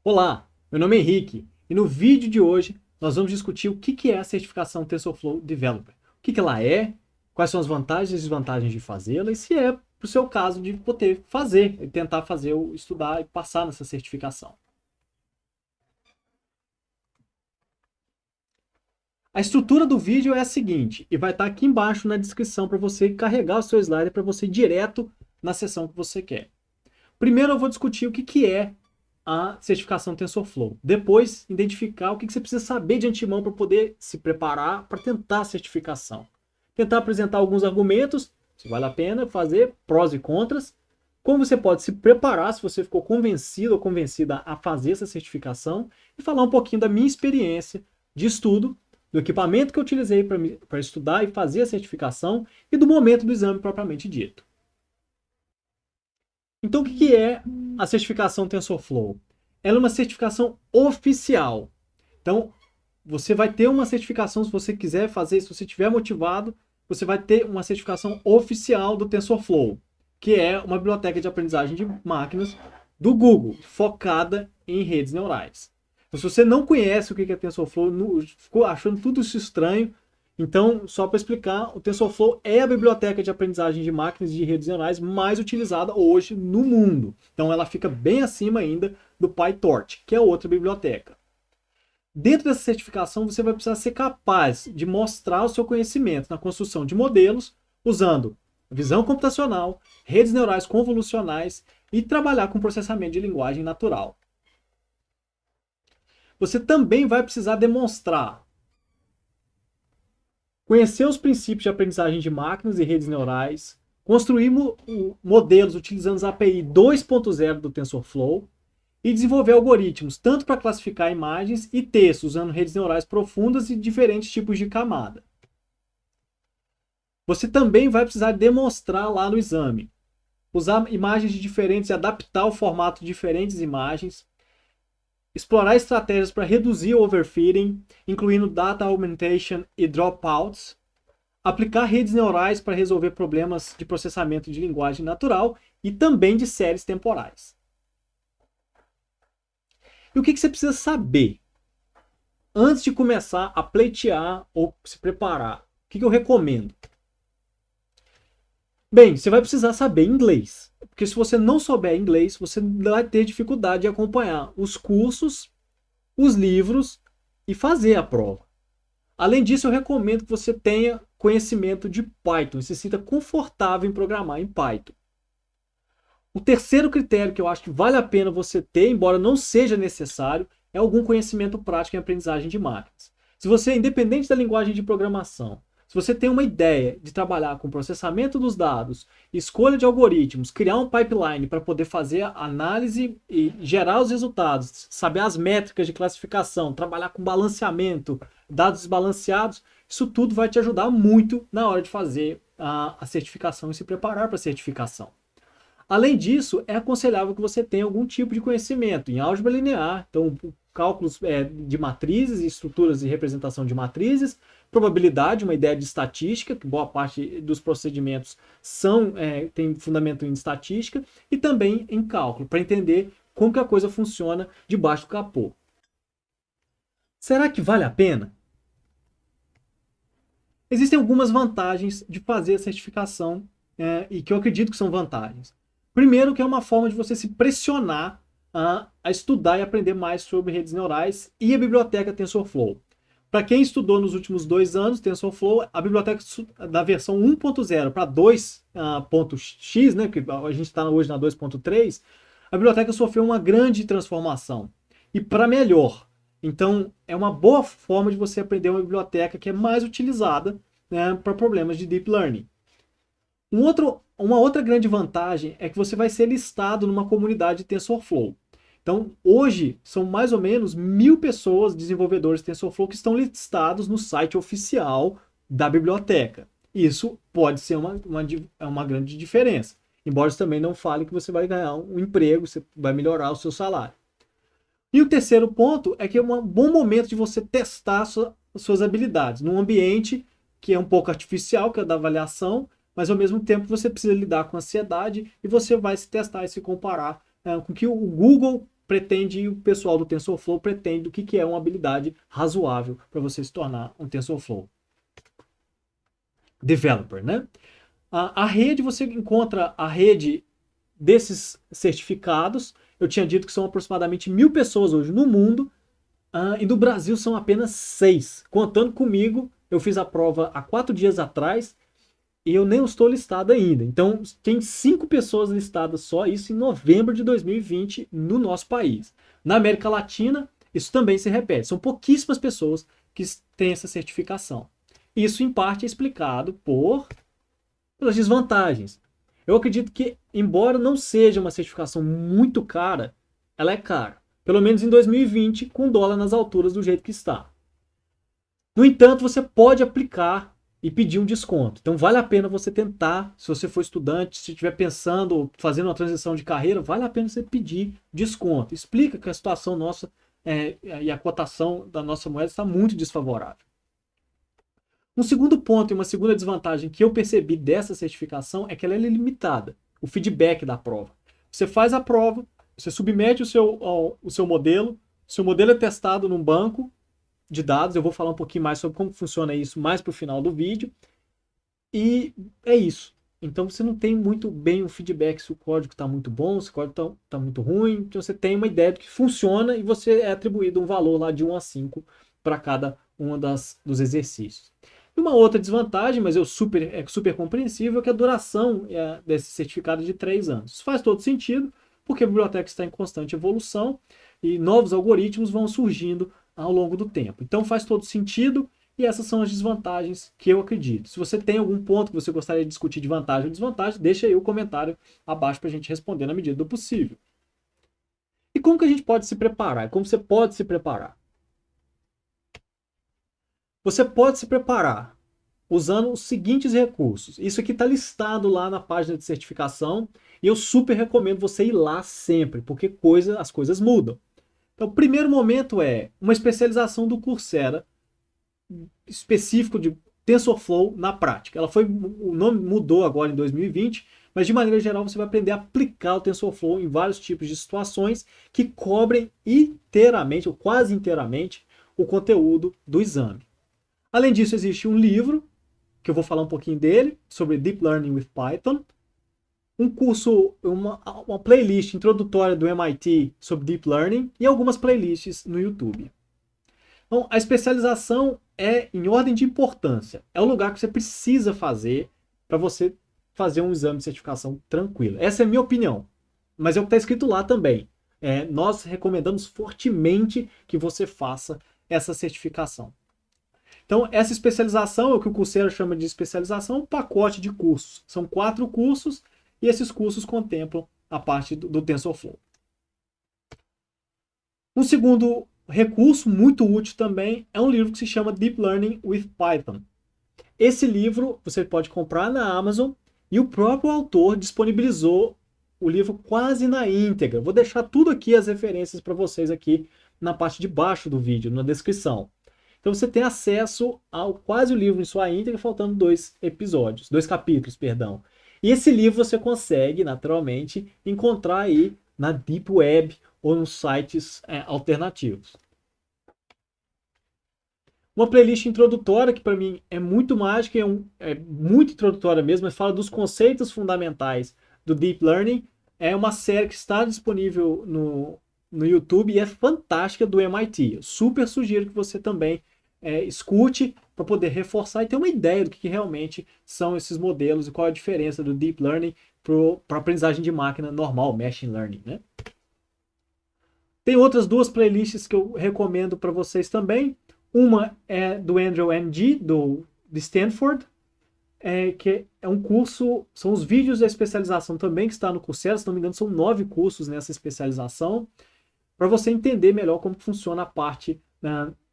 Olá, meu nome é Henrique e no vídeo de hoje nós vamos discutir o que é a certificação TensorFlow Developer. O que ela é, quais são as vantagens e desvantagens de fazê-la e se é para o seu caso de poder fazer, tentar fazer, estudar e passar nessa certificação. A estrutura do vídeo é a seguinte, e vai estar aqui embaixo na descrição para você carregar o seu slide para você ir direto na seção que você quer. Primeiro eu vou discutir o que é a certificação TensorFlow. Depois, identificar o que você precisa saber de antemão para poder se preparar para tentar a certificação. Tentar apresentar alguns argumentos, se vale a pena fazer, prós e contras. Como você pode se preparar se você ficou convencido ou convencida a fazer essa certificação. E falar um pouquinho da minha experiência de estudo, do equipamento que eu utilizei para estudar e fazer a certificação e do momento do exame propriamente dito. Então, o que é a certificação TensorFlow? Ela é uma certificação oficial. Então, você vai ter uma certificação se você quiser fazer, se você estiver motivado, você vai ter uma certificação oficial do TensorFlow, que é uma biblioteca de aprendizagem de máquinas do Google, focada em redes neurais. Então, se você não conhece o que é TensorFlow, ficou achando tudo isso estranho, então, só para explicar, o TensorFlow é a biblioteca de aprendizagem de máquinas e de redes neurais mais utilizada hoje no mundo. Então, ela fica bem acima ainda do PyTorch, que é outra biblioteca. Dentro dessa certificação, você vai precisar ser capaz de mostrar o seu conhecimento na construção de modelos usando visão computacional, redes neurais convolucionais e trabalhar com processamento de linguagem natural. Você também vai precisar demonstrar conhecer os princípios de aprendizagem de máquinas e redes neurais, construir modelos utilizando as API 2.0 do TensorFlow e desenvolver algoritmos tanto para classificar imagens e textos usando redes neurais profundas e diferentes tipos de camada. Você também vai precisar demonstrar lá no exame, usar imagens diferentes e adaptar o formato de diferentes imagens, explorar estratégias para reduzir o overfitting, incluindo data augmentation e dropouts, aplicar redes neurais para resolver problemas de processamento de linguagem natural e também de séries temporais. E o que você precisa saber antes de começar a pleitear ou se preparar? O que eu recomendo? Bem, você vai precisar saber inglês. Porque se você não souber inglês, você vai ter dificuldade de acompanhar os cursos, os livros e fazer a prova. Além disso, eu recomendo que você tenha conhecimento de Python e se sinta confortável em programar em Python. O terceiro critério que eu acho que vale a pena você ter, embora não seja necessário, é algum conhecimento prático em aprendizagem de máquinas. Se você, independente da linguagem de programação, se você tem uma ideia de trabalhar com processamento dos dados, escolha de algoritmos, criar um pipeline para poder fazer a análise e gerar os resultados, saber as métricas de classificação, trabalhar com balanceamento, dados desbalanceados, isso tudo vai te ajudar muito na hora de fazer a certificação e se preparar para a certificação. Além disso, é aconselhável que você tenha algum tipo de conhecimento em álgebra linear, então cálculos de matrizes, estruturas e representação de matrizes, probabilidade, uma ideia de estatística, que boa parte dos procedimentos tem fundamento em estatística, e também em cálculo, para entender como que a coisa funciona debaixo do capô. Será que vale a pena? Existem algumas vantagens de fazer a certificação e que eu acredito que são vantagens. Primeiro, que é uma forma de você se pressionar a estudar e aprender mais sobre redes neurais e a biblioteca TensorFlow. Para quem estudou nos últimos 2 anos TensorFlow, a biblioteca da versão 1.0 para 2.x, né, que a gente está hoje na 2.3, a biblioteca sofreu uma grande transformação e para melhor. Então, é uma boa forma de você aprender uma biblioteca que é mais utilizada, né, para problemas de deep learning. Uma outra grande vantagem é que você vai ser listado numa comunidade de TensorFlow. Então, hoje, são mais ou menos 1.000 pessoas, desenvolvedores de TensorFlow, que estão listados no site oficial da biblioteca. Isso pode ser uma grande diferença. Embora isso também não fale que você vai ganhar um emprego, você vai melhorar o seu salário. E o terceiro ponto é que é um bom momento de você testar suas habilidades num ambiente que é um pouco artificial, que é da avaliação, mas ao mesmo tempo você precisa lidar com ansiedade e você vai se testar e se comparar com o que o Google pretende, o pessoal do TensorFlow pretende o que é uma habilidade razoável para você se tornar um TensorFlow developer, né? A rede, você encontra a rede desses certificados. Eu tinha dito que são aproximadamente 1.000 pessoas hoje no mundo, e no Brasil são apenas 6. Contando comigo, eu fiz a prova há 4 dias atrás e eu nem estou listado ainda. Então, tem 5 pessoas listadas só, isso em novembro de 2020 no nosso país. Na América Latina, isso também se repete. São pouquíssimas pessoas que têm essa certificação. Isso, em parte, é explicado pelas desvantagens. Eu acredito que, embora não seja uma certificação muito cara, ela é cara. Pelo menos em 2020, com o dólar nas alturas do jeito que está. No entanto, você pode aplicar e pedir um desconto. Então, vale a pena você tentar, se você for estudante, se estiver pensando, fazendo uma transição de carreira, vale a pena você pedir desconto. Explica que a situação nossa e a cotação da nossa moeda está muito desfavorável. Um segundo ponto e uma segunda desvantagem que eu percebi dessa certificação é que ela é limitada, o feedback da prova. Você faz a prova, você submete o seu modelo é testado num banco de dados, eu vou falar um pouquinho mais sobre como funciona isso mais para o final do vídeo, e é isso. Então você não tem muito bem o feedback se o código está muito bom, se o código está muito ruim, então você tem uma ideia do que funciona e você é atribuído um valor lá de 1 a 5 para cada um dos exercícios. E uma outra desvantagem, mas é super compreensível, é que a duração desse certificado é de 3 anos. Isso faz todo sentido, porque a biblioteca está em constante evolução e novos algoritmos vão surgindo ao longo do tempo. Então faz todo sentido e essas são as desvantagens que eu acredito. Se você tem algum ponto que você gostaria de discutir de vantagem ou desvantagem, deixa aí o comentário abaixo para a gente responder na medida do possível. E como que a gente pode se preparar? Como você pode se preparar? Você pode se preparar usando os seguintes recursos. Isso aqui está listado lá na página de certificação e eu super recomendo você ir lá sempre, porque as coisas mudam. Então, o primeiro momento é uma especialização do Coursera específico de TensorFlow na prática. O nome mudou agora em 2020, mas de maneira geral você vai aprender a aplicar o TensorFlow em vários tipos de situações que cobrem inteiramente, ou quase inteiramente, o conteúdo do exame. Além disso, existe um livro, que eu vou falar um pouquinho dele, sobre Deep Learning with Python, um curso, uma playlist introdutória do MIT sobre Deep Learning e algumas playlists no YouTube. Então, a especialização é em ordem de importância. É o lugar que você precisa fazer para você fazer um exame de certificação tranquilo. Essa é a minha opinião, mas é o que está escrito lá também. Nós recomendamos fortemente que você faça essa certificação. Então, essa especialização é o que o Coursera chama de especialização, um pacote de cursos. São 4 cursos e esses cursos contemplam a parte do TensorFlow. Um segundo recurso muito útil também é um livro que se chama Deep Learning with Python. Esse livro você pode comprar na Amazon e o próprio autor disponibilizou o livro quase na íntegra. Vou deixar tudo aqui, as referências para vocês aqui na parte de baixo do vídeo, na descrição. Então você tem acesso ao quase o livro em sua íntegra, faltando 2 capítulos, perdão. E esse livro você consegue, naturalmente, encontrar aí na Deep Web ou nos sites alternativos. Uma playlist introdutória, que para mim é muito mágica, é muito introdutória mesmo, mas fala dos conceitos fundamentais do Deep Learning. É uma série que está disponível no YouTube e é fantástica, do MIT. Eu super sugiro que você também escute para poder reforçar e ter uma ideia do que realmente são esses modelos e qual a diferença do Deep Learning para a aprendizagem de máquina normal, Machine Learning, né? Tem outras 2 playlists que eu recomendo para vocês também. Uma é do Andrew Ng, de Stanford, que é um curso, são os vídeos da especialização também que está no Coursera, se não me engano são 9 cursos nessa especialização, para você entender melhor como funciona a parte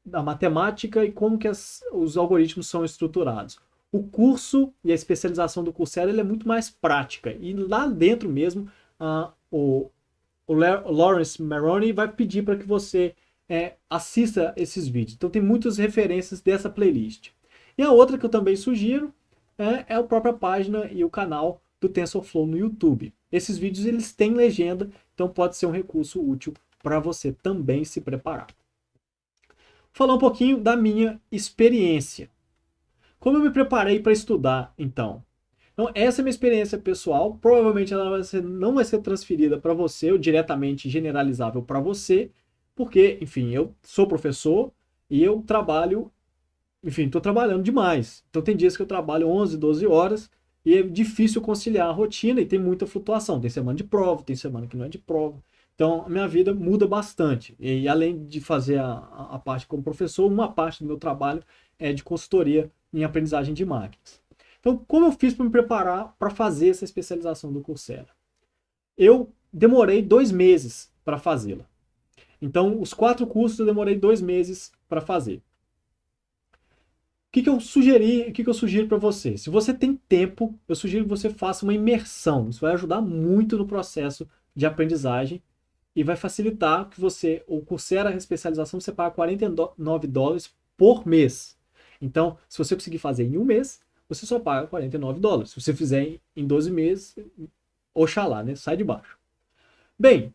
da matemática e como que os algoritmos são estruturados. O curso e a especialização do Coursera ele é muito mais prática, e lá dentro mesmo o Lawrence Maroney vai pedir para que você assista esses vídeos. Então tem muitas referências dessa playlist. E a outra que eu também sugiro é a própria página e o canal do TensorFlow no YouTube. Esses vídeos eles têm legenda, então pode ser um recurso útil para você também se preparar. Vou falar um pouquinho da minha experiência. Como eu me preparei para estudar, então? Então, essa é a minha experiência pessoal. Provavelmente ela não vai ser transferida para você, ou diretamente generalizável para você, porque, enfim, eu sou professor e eu trabalho, enfim, estou trabalhando demais. Então, tem dias que eu trabalho 11, 12 horas e é difícil conciliar a rotina e tem muita flutuação. Tem semana de prova, tem semana que não é de prova. Então, a minha vida muda bastante. E além de fazer a parte como professor, uma parte do meu trabalho é de consultoria em aprendizagem de máquinas. Então, como eu fiz para me preparar para fazer essa especialização do Coursera? Eu demorei 2 meses para fazê-la. Então, os 4 cursos eu demorei 2 meses para fazer. O que eu sugiro para você? Se você tem tempo, eu sugiro que você faça uma imersão. Isso vai ajudar muito no processo de aprendizagem e vai facilitar que você, o Coursera, a especialização, você paga $49 por mês. Então, se você conseguir fazer em um mês, você só paga $49. Se você fizer em 12 meses, oxalá, né? Sai de baixo. Bem,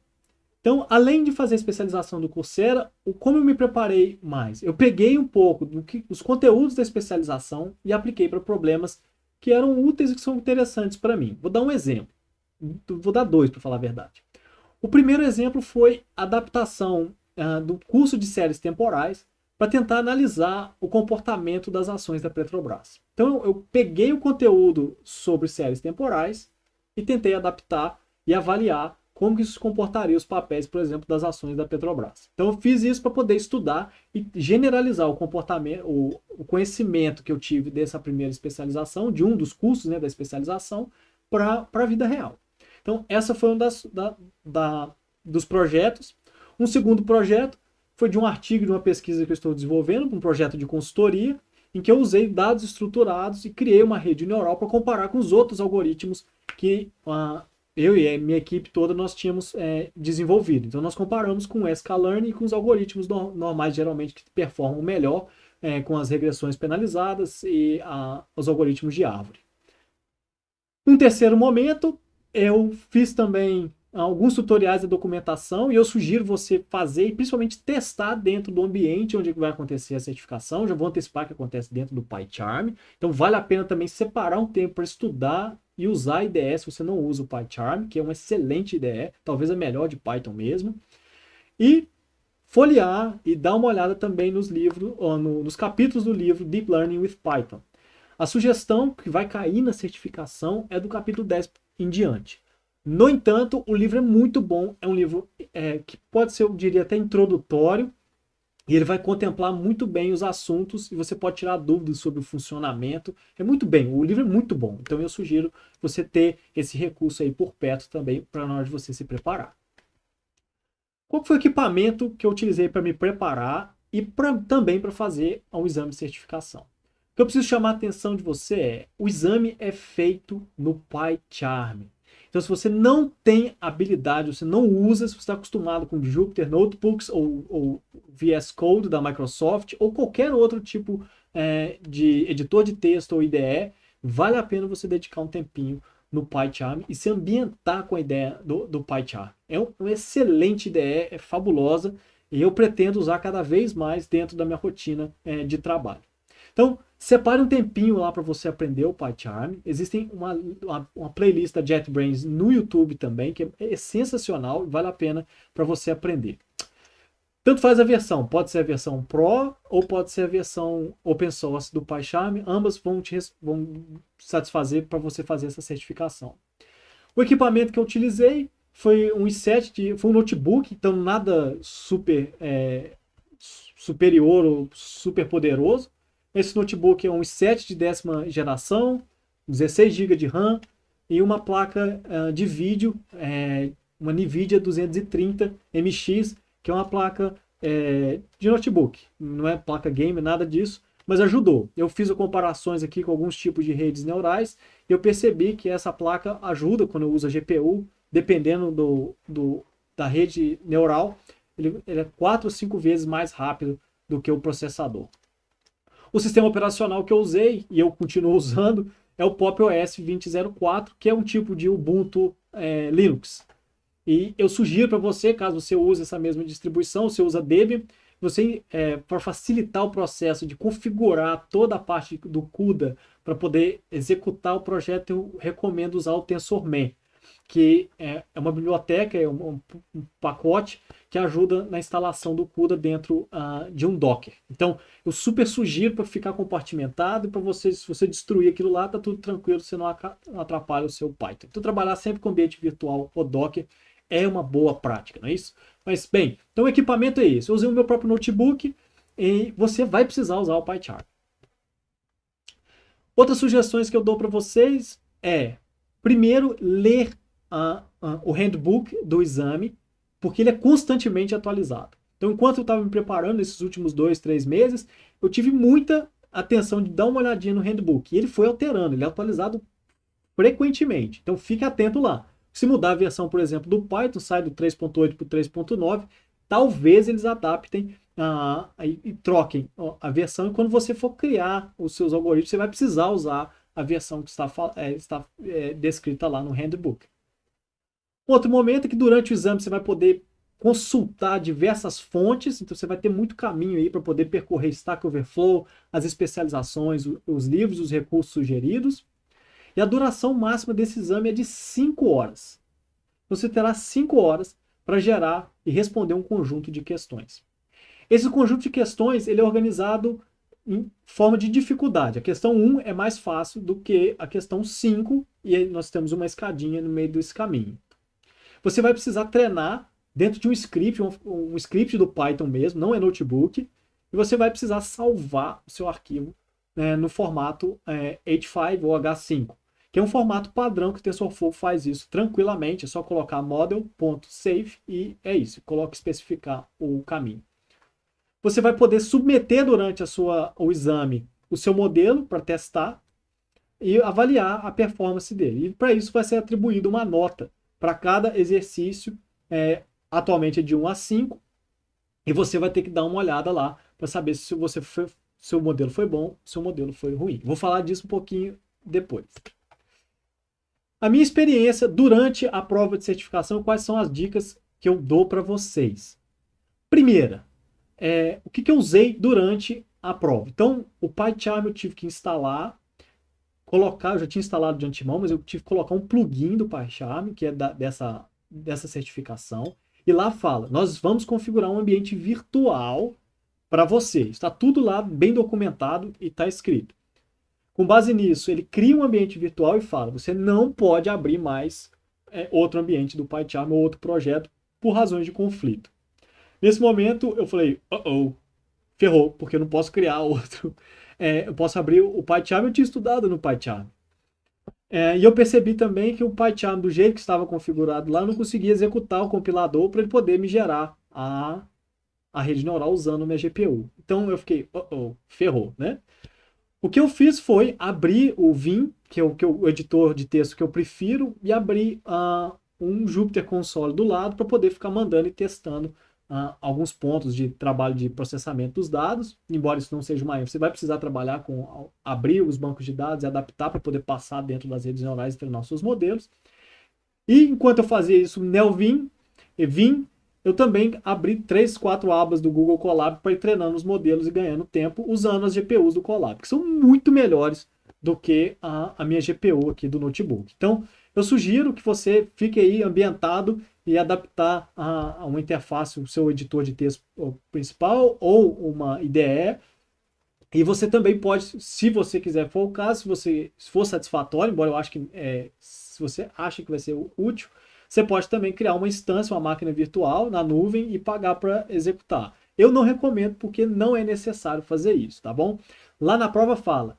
então, além de fazer a especialização do Coursera, como eu me preparei mais? Eu peguei um pouco dos conteúdos da especialização e apliquei para problemas que eram úteis e que são interessantes para mim. Vou dar um exemplo. Vou dar 2, para falar a verdade. O primeiro exemplo foi a adaptação do curso de séries temporais para tentar analisar o comportamento das ações da Petrobras. Então, eu peguei o conteúdo sobre séries temporais e tentei adaptar e avaliar como que isso comportaria os papéis, por exemplo, das ações da Petrobras. Então, eu fiz isso para poder estudar e generalizar o comportamento, o conhecimento que eu tive dessa primeira especialização, de um dos cursos, né, da especialização, para a vida real. Então, essa foi um dos projetos. Um segundo projeto foi de um artigo de uma pesquisa que eu estou desenvolvendo, um projeto de consultoria, em que eu usei dados estruturados e criei uma rede neural para comparar com os outros algoritmos que eu e a minha equipe toda nós tínhamos desenvolvido. Então, nós comparamos com o sklearn e com os algoritmos normais, geralmente, que performam melhor com as regressões penalizadas e os algoritmos de árvore. Num terceiro momento, eu fiz também alguns tutoriais de documentação e eu sugiro você fazer e principalmente testar dentro do ambiente onde vai acontecer a certificação. Já vou antecipar que acontece dentro do PyCharm. Então vale a pena também separar um tempo para estudar e usar a IDE se você não usa o PyCharm, que é uma excelente IDE, talvez a melhor de Python mesmo. E folhear e dar uma olhada também nos livros, ou nos capítulos do livro Deep Learning with Python. A sugestão que vai cair na certificação é do capítulo 10 em diante. No entanto, o livro é muito bom, é um livro que pode ser, eu diria, até introdutório, e ele vai contemplar muito bem os assuntos, e você pode tirar dúvidas sobre o funcionamento. É muito bem, o livro é muito bom, então eu sugiro você ter esse recurso aí por perto também, para na hora de você se preparar. Qual foi o equipamento que eu utilizei para me preparar e também para fazer um exame de certificação? O que eu preciso chamar a atenção de você o exame é feito no PyCharm. Então, se você não tem habilidade, você não usa, se você está acostumado com Jupyter Notebooks ou VS Code da Microsoft ou qualquer outro tipo de editor de texto ou IDE, vale a pena você dedicar um tempinho no PyCharm e se ambientar com a ideia do PyCharm. É uma excelente IDE, é fabulosa e eu pretendo usar cada vez mais dentro da minha rotina de trabalho. Então, separe um tempinho lá para você aprender o PyCharm. Existe uma playlist da JetBrains no YouTube também, que é sensacional e vale a pena para você aprender. Tanto faz a versão, pode ser a versão Pro ou pode ser a versão Open Source do PyCharm, ambas vão satisfazer para você fazer essa certificação. O equipamento que eu utilizei foi um i7, foi um notebook, então nada superior ou super poderoso. Esse notebook é um i7 de 10ª geração, 16 GB de RAM e uma placa de vídeo, uma NVIDIA 230 MX, que é uma placa de notebook. Não é placa game, nada disso, mas ajudou. Eu fiz comparações aqui com alguns tipos de redes neurais e eu percebi que essa placa ajuda quando eu uso a GPU, dependendo da rede neural, ele é 4 ou 5 vezes mais rápido do que o processador. O sistema operacional que eu usei, e eu continuo usando, é o Pop! OS 20.04, que é um tipo de Ubuntu Linux. E eu sugiro para você, caso você use essa mesma distribuição, você usa Debian, você, para facilitar o processo de configurar toda a parte do CUDA para poder executar o projeto, eu recomendo usar o TensorMan, que é uma biblioteca, é um pacote que ajuda na instalação do CUDA dentro de um Docker. Então, eu super sugiro para ficar compartimentado e para você, se você destruir aquilo lá, tá tudo tranquilo, você não atrapalha o seu Python. Então, trabalhar sempre com ambiente virtual ou Docker é uma boa prática, não é isso? Mas, bem, então o equipamento é esse. Eu usei o meu próprio notebook e você vai precisar usar o PyCharm. Outras sugestões que eu dou para vocês é, primeiro, ler o handbook do exame, porque ele é constantemente atualizado. Então, enquanto eu estava me preparando nesses últimos 2, 3 meses, eu tive muita atenção de dar uma olhadinha no handbook. E ele foi alterando, ele é atualizado frequentemente. Então, fique atento lá. Se mudar a versão, por exemplo, do Python, sai do 3.8 para o 3.9, talvez eles adaptem e troquem a versão. E quando você for criar os seus algoritmos, você vai precisar usar a versão que está descrita lá no handbook. Outro momento é que durante o exame você vai poder consultar diversas fontes, então você vai ter muito caminho aí para poder percorrer Stack Overflow, as especializações, os livros, os recursos sugeridos. E a duração máxima desse exame é de 5 horas. Você terá 5 horas para gerar e responder um conjunto de questões. Esse conjunto de questões ele é organizado em forma de dificuldade. A questão 1 é mais fácil do que a questão 5, e aí nós temos uma escadinha no meio desse caminho. Você vai precisar treinar dentro de um script, um script do Python mesmo, não é notebook, e você vai precisar salvar o seu arquivo no formato H5 ou H5, que é um formato padrão que o TensorFlow faz isso tranquilamente, é só colocar model.save e é isso, coloca especificar o caminho. Você vai poder submeter durante o exame o seu modelo para testar e avaliar a performance dele. E para isso vai ser atribuída uma nota para cada exercício, atualmente é de 1 a 5, e você vai ter que dar uma olhada lá para saber se seu modelo foi bom, se seu modelo foi ruim. Vou falar disso um pouquinho depois. A minha experiência durante a prova de certificação, quais são as dicas que eu dou para vocês? Primeira, o que eu usei durante a prova? Então, o PyCharm eu tive que instalar, eu já tinha instalado de antemão, mas eu tive que colocar um plugin do PyCharm, que é dessa certificação, e lá fala, nós vamos configurar um ambiente virtual para você. Está tudo lá bem documentado e está escrito. Com base nisso, ele cria um ambiente virtual e fala, você não pode abrir mais outro ambiente do PyCharm ou outro projeto por razões de conflito. Nesse momento, eu falei, ferrou, porque eu não posso criar outro. Eu posso abrir o PyCharm, eu tinha estudado no PyCharm. E eu percebi também que o PyCharm, do jeito que estava configurado lá, eu não conseguia executar o compilador para ele poder me gerar a rede neural usando a minha GPU. Então eu fiquei, ferrou, né? O que eu fiz foi abrir o Vim, que é o editor de texto que eu prefiro, e abrir um Jupyter Console do lado para poder ficar mandando e testando alguns pontos de trabalho de processamento dos dados, embora isso não seja uma ênfase. Você vai precisar trabalhar com abrir os bancos de dados e adaptar para poder passar dentro das redes neurais e treinar os seus modelos. E enquanto eu fazia isso no NeoVim, eu também abri 3, 4 abas do Google Colab para ir treinando os modelos e ganhando tempo usando as GPUs do Colab, que são muito melhores do que a minha GPU aqui do notebook. Então, eu sugiro que você fique aí ambientado e adaptar a uma interface, o seu editor de texto principal ou uma IDE. E você também pode, se você quiser, for o caso, se for satisfatório, embora eu acho que se você acha que vai ser útil, você pode também criar uma instância, uma máquina virtual na nuvem e pagar para executar. Eu não recomendo porque não é necessário fazer isso, tá bom? Lá na prova fala,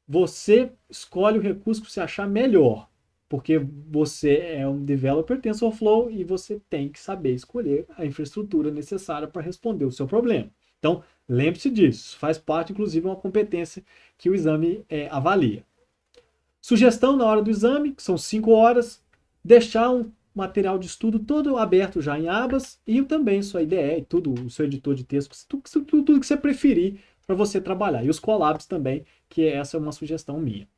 você escolhe o recurso que você achar melhor, porque você é um developer TensorFlow e você tem que saber escolher a infraestrutura necessária para responder o seu problema. Então, lembre-se disso, faz parte, inclusive, de uma competência que o exame avalia. Sugestão na hora do exame, que são 5 horas, deixar um material de estudo todo aberto já em abas e também sua IDE, tudo, o seu editor de texto, tudo que você preferir para você trabalhar. E os collabs também, que essa é uma sugestão minha.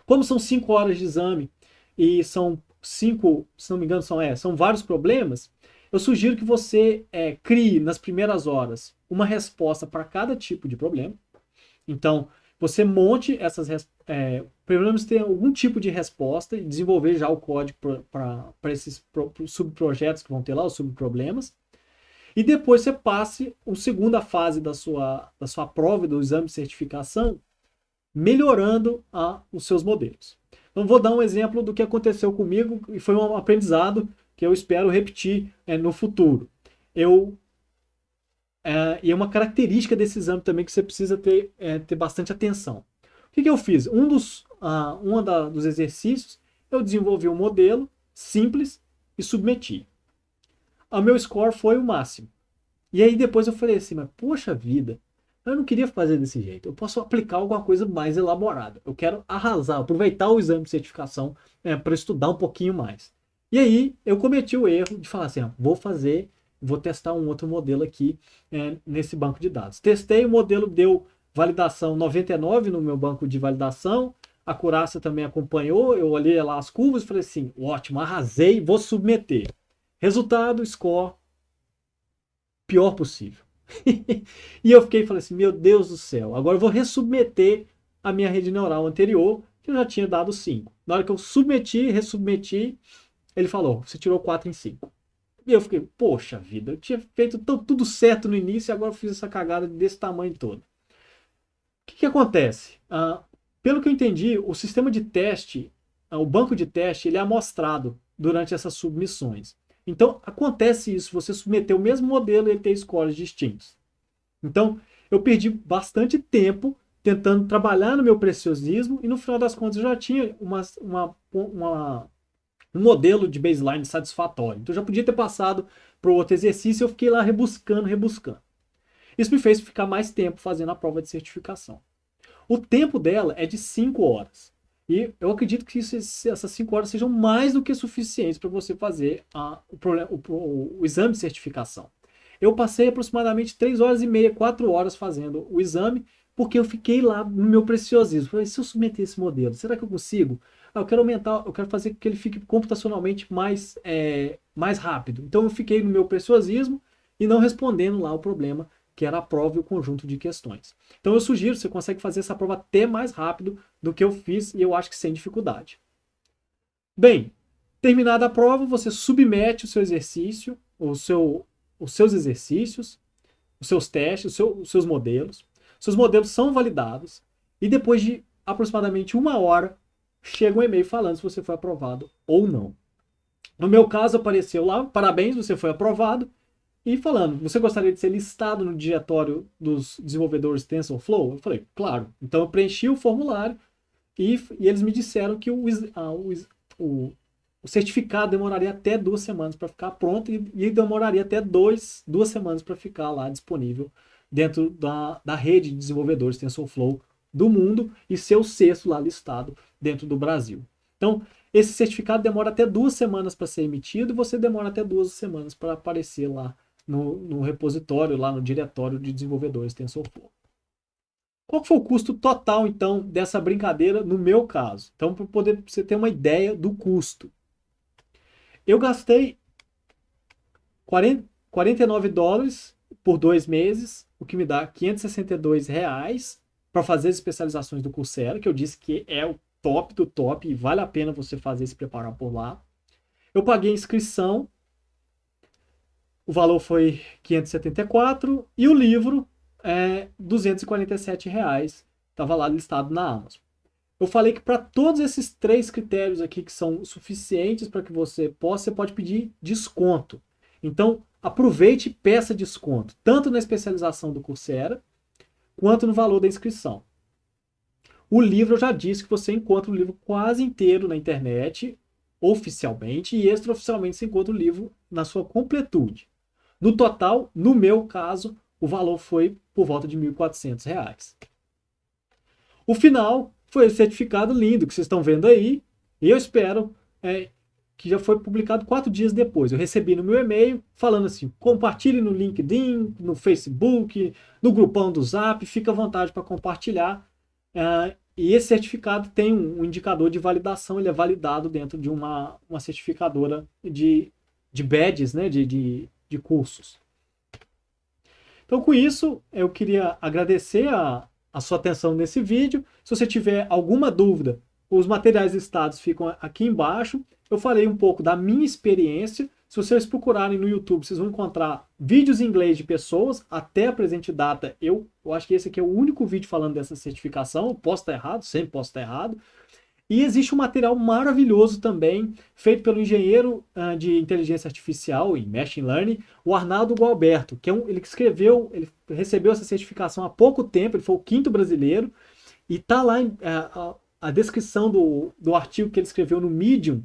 Como são 5 horas de exame e são cinco, se não me engano, são vários problemas, eu sugiro que você crie nas primeiras horas uma resposta para cada tipo de problema. Então, você monte pelo menos ter algum tipo de resposta e desenvolver já o código para esses subprojetos que vão ter lá, os subproblemas. E depois você passe a segunda fase da sua prova e do exame de certificação, melhorando os seus modelos. Então, vou dar um exemplo do que aconteceu comigo e foi um aprendizado que eu espero repetir no futuro. E é uma característica desse exame também que você precisa ter bastante atenção. O que eu fiz? Dos exercícios, eu desenvolvi um modelo simples e submeti. O meu score foi o máximo. E aí depois eu falei assim, mas poxa vida, eu não queria fazer desse jeito. Eu posso aplicar alguma coisa mais elaborada. Eu quero arrasar, aproveitar o exame de certificação para estudar um pouquinho mais. E aí eu cometi o erro de falar assim, vou testar um outro modelo aqui nesse banco de dados. Testei, o modelo deu validação 99 no meu banco de validação, a Acurácia também acompanhou, eu olhei lá as curvas e falei assim, ótimo, arrasei, vou submeter. Resultado, score, pior possível. E eu falei assim, meu Deus do céu, agora eu vou ressubmeter a minha rede neural anterior, que eu já tinha dado 5. Na hora que eu ressubmeti, ele falou, você tirou 4 em 5. E eu fiquei, poxa vida, eu tinha feito tudo certo no início e agora eu fiz essa cagada desse tamanho todo. O que acontece? Pelo que eu entendi, o sistema de teste, o banco de teste, ele é amostrado durante essas submissões. Então, acontece isso, você submeter o mesmo modelo e ele ter scores distintos. Então, eu perdi bastante tempo tentando trabalhar no meu preciosismo e no final das contas eu já tinha um modelo de baseline satisfatório. Então, eu já podia ter passado para o outro exercício e eu fiquei lá rebuscando. Isso me fez ficar mais tempo fazendo a prova de certificação. O tempo dela é de 5 horas. E eu acredito que essas 5 horas sejam mais do que suficientes para você fazer o exame de certificação. Eu passei aproximadamente 3 horas e meia, 4 horas fazendo o exame, porque eu fiquei lá no meu preciosismo. Falei, se eu submeter esse modelo, será que eu consigo? Eu quero aumentar, eu quero fazer com que ele fique computacionalmente mais rápido. Então eu fiquei no meu preciosismo e não respondendo lá o problema, que era a prova e o conjunto de questões. Então eu sugiro, você consegue fazer essa prova até mais rápido do que eu fiz e eu acho que sem dificuldade. Bem, terminada a prova, você submete o seu exercício, os seus exercícios, os seus testes, os seus modelos. Seus modelos são validados e depois de aproximadamente 1 hora chega um e-mail falando se você foi aprovado ou não. No meu caso apareceu lá, parabéns, você foi aprovado. E falando, você gostaria de ser listado no diretório dos desenvolvedores TensorFlow? Eu falei, claro. Então eu preenchi o formulário e eles me disseram que o certificado demoraria até 2 semanas para ficar pronto e demoraria até 2 semanas para ficar lá disponível dentro da rede de desenvolvedores TensorFlow do mundo e ser o 6º lá listado dentro do Brasil. Então, esse certificado demora até 2 semanas para ser emitido e você demora até 2 semanas para aparecer lá no repositório, lá no diretório de desenvolvedores TensorFlow. Qual foi o custo total, então, dessa brincadeira no meu caso? Então, para você ter uma ideia do custo. Eu gastei $49 por 2 meses, o que me dá R$562 para fazer as especializações do Coursera, que eu disse que é o top do top e vale a pena você fazer e se preparar por lá. Eu paguei a inscrição, o valor foi R$574 e o livro R$247. Estava lá listado na Amazon. Eu falei que para todos esses 3 critérios aqui que são suficientes para que você pode pedir desconto. Então, aproveite e peça desconto, tanto na especialização do Coursera, quanto no valor da inscrição. O livro, eu já disse que você encontra o livro quase inteiro na internet, oficialmente, e extraoficialmente você encontra o livro na sua completude. No total, no meu caso, o valor foi por volta de R$1.400. O final foi o certificado lindo que vocês estão vendo aí, e eu espero que já foi publicado 4 dias depois. Eu recebi no meu e-mail falando assim, compartilhe no LinkedIn, no Facebook, no grupão do Zap, fica à vontade para compartilhar. E esse certificado tem um indicador de validação, ele é validado dentro de uma certificadora de badges, né, de cursos. Então, com isso, eu queria agradecer a sua atenção nesse vídeo. Se você tiver alguma dúvida, os materiais listados ficam aqui embaixo. Eu falei um pouco da minha experiência. Se vocês procurarem no YouTube, vocês vão encontrar vídeos em inglês de pessoas. Até a presente data, eu acho que esse aqui é o único vídeo falando dessa certificação. Eu posso estar errado, sempre posso estar errado. E existe um material maravilhoso também, feito pelo engenheiro de inteligência artificial e machine learning, o Arnaldo Gualberto, que ele escreveu, ele recebeu essa certificação há pouco tempo, ele foi o 5º brasileiro, e tá lá a descrição do artigo que ele escreveu no Medium,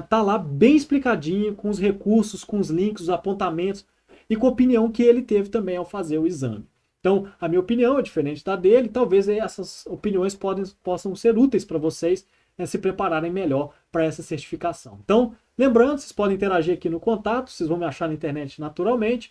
tá lá bem explicadinho, com os recursos, com os links, os apontamentos, e com a opinião que ele teve também ao fazer o exame. Então, a minha opinião é diferente da dele, talvez essas opiniões possam ser úteis para vocês, né, se prepararem melhor para essa certificação. Então, lembrando, vocês podem interagir aqui no contato, vocês vão me achar na internet naturalmente,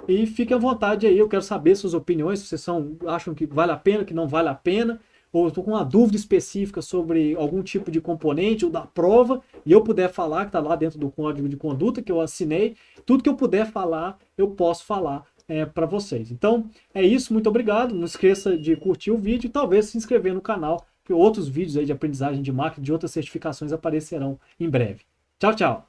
e fiquem à vontade aí, eu quero saber suas opiniões, se vocês acham que vale a pena, que não vale a pena, ou estou com uma dúvida específica sobre algum tipo de componente ou da prova, e eu puder falar, que está lá dentro do código de conduta que eu assinei, tudo que eu puder falar, eu posso falar para vocês. Então, é isso, muito obrigado. Não esqueça de curtir o vídeo e talvez se inscrever no canal, porque outros vídeos aí de aprendizagem de máquina, de outras certificações aparecerão em breve. Tchau, tchau!